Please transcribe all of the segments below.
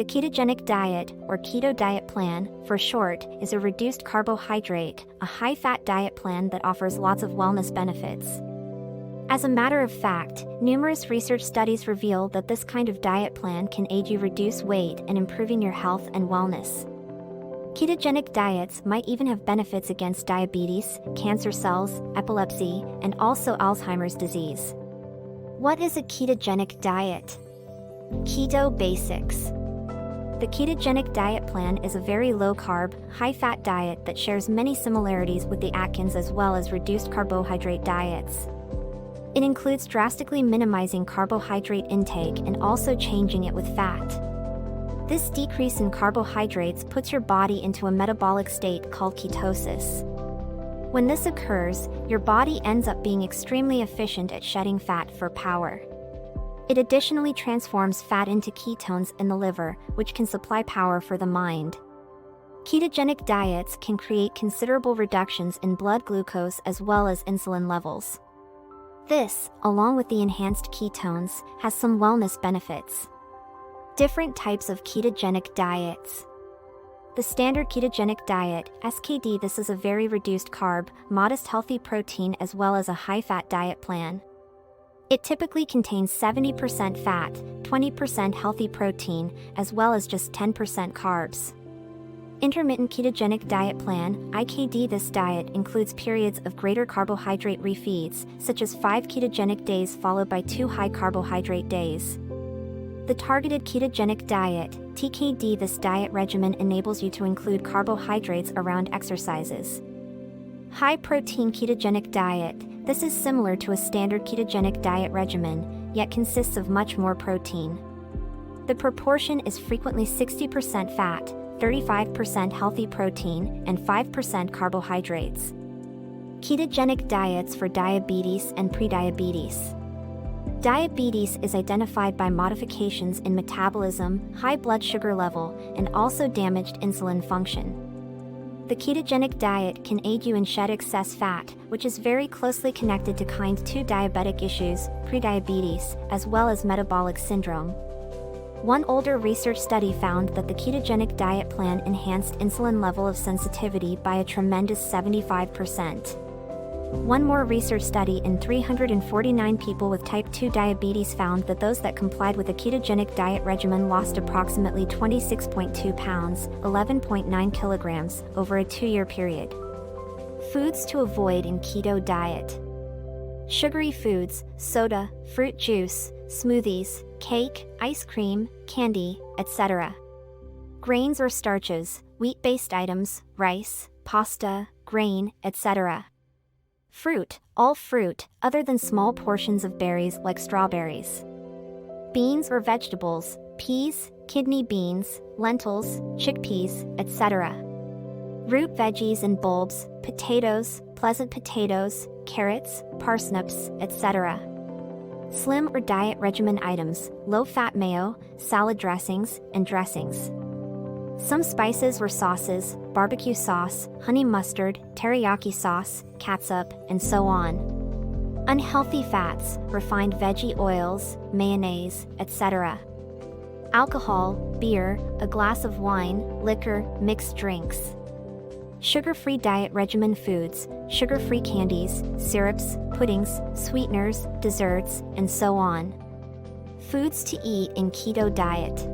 The ketogenic diet, or Keto Diet Plan, for short, is a reduced carbohydrate, a high-fat diet plan that offers lots of wellness benefits. As a matter of fact, numerous research studies reveal that this kind of diet plan can aid you reduce weight and improving your health and wellness. Ketogenic diets might even have benefits against diabetes, cancer cells, epilepsy, and also Alzheimer's disease. What is a ketogenic diet? Keto basics. The ketogenic diet plan is a very low-carb, high-fat diet that shares many similarities with the Atkins as well as reduced-carbohydrate diets. It includes drastically minimizing carbohydrate intake and also changing it with fat. This decrease in carbohydrates puts your body into a metabolic state called ketosis. When this occurs, your body ends up being extremely efficient at shedding fat for power. It additionally transforms fat into ketones in the liver, which can supply power for the mind. Ketogenic diets can create considerable reductions in blood glucose as well as insulin levels. This, along with the enhanced ketones, has some wellness benefits. Different types of ketogenic diets. The standard ketogenic diet, SKD. This is a very reduced carb, modest healthy protein as well as a high-fat diet plan. It typically contains 70% fat, 20% healthy protein, as well as just 10% carbs. Intermittent ketogenic diet plan, IKD. This diet includes periods of greater carbohydrate refeeds, such as 5 ketogenic days followed by 2 high carbohydrate days. The targeted ketogenic diet, TKD. This diet regimen enables you to include carbohydrates around exercises. High protein ketogenic diet. This is similar to a standard ketogenic diet regimen, yet consists of much more protein. The proportion is frequently 60% fat, 35% healthy protein, and 5% carbohydrates. Ketogenic diets for diabetes and prediabetes. Diabetes is identified by modifications in metabolism, high blood sugar level, and also damaged insulin function. The ketogenic diet can aid you in shed excess fat, which is very closely connected to kind 2 diabetic issues, prediabetes, as well as metabolic syndrome. One older research study found that the ketogenic diet plan enhanced insulin level of sensitivity by a tremendous 75%. One more research study in 349 people with type 2 diabetes found that those that complied with a ketogenic diet regimen lost approximately 26.2 pounds, 11.9 kilograms, over a 2-year period. Foods to avoid in keto diet. Sugary foods, soda, fruit juice, smoothies, cake, ice cream, candy, etc. Grains or starches, wheat-based items, rice, pasta, grain, etc. Fruit, all fruit, other than small portions of berries like strawberries. Beans or vegetables, peas, kidney beans, lentils, chickpeas, etc. Root veggies and bulbs, potatoes, pleasant potatoes, carrots, parsnips, etc. Slim or diet regimen items, low-fat mayo, salad dressings, and dressings. Some spices or sauces, barbecue sauce, honey mustard, teriyaki sauce, catsup, and so on. Unhealthy fats, refined veggie oils, mayonnaise, etc. Alcohol, beer, a glass of wine, liquor, mixed drinks. Sugar-free diet regimen foods, sugar-free candies, syrups, puddings, sweeteners, desserts, and so on. Foods to eat in keto diet.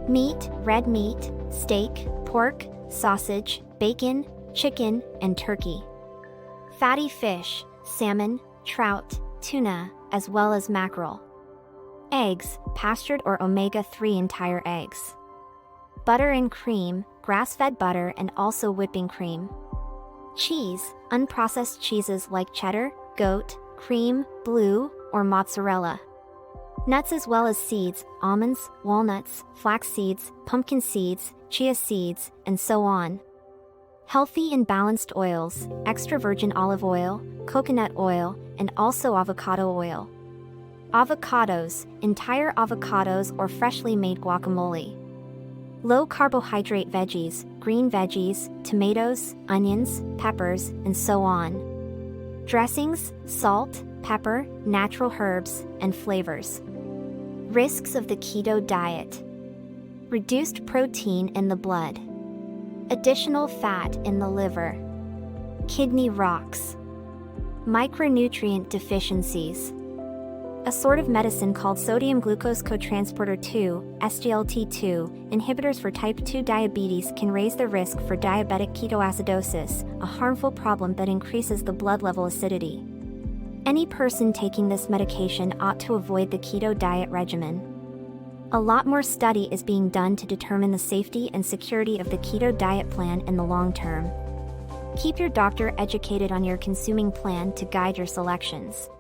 Meat, red meat, steak, pork, sausage, bacon, chicken, and turkey. Fatty fish, salmon, trout, tuna, as well as mackerel. Eggs, pastured or omega-3 entire eggs. Butter and cream, grass-fed butter and also whipping cream. Cheese, unprocessed cheeses like cheddar, goat, cream, blue, or mozzarella. Nuts as well as seeds, almonds, walnuts, flax seeds, pumpkin seeds, chia seeds, and so on. Healthy and balanced oils, extra virgin olive oil, coconut oil, and also avocado oil. Avocados, entire avocados or freshly made guacamole. Low carbohydrate veggies, green veggies, tomatoes, onions, peppers, and so on. Dressings, salt, pepper, natural herbs, and flavors. Risks of the keto diet. reduced protein in the blood, additional fat in the liver, kidney rocks, micronutrient deficiencies. A sort of medicine called sodium glucose cotransporter 2, SGLT2, inhibitors for type 2 diabetes can raise the risk for diabetic ketoacidosis, a harmful problem that increases the blood level acidity. Any person taking this medication ought to avoid the keto diet regimen. A lot more study is being done to determine the safety and security of the keto diet plan in the long term. Keep your doctor educated on your consuming plan to guide your selections.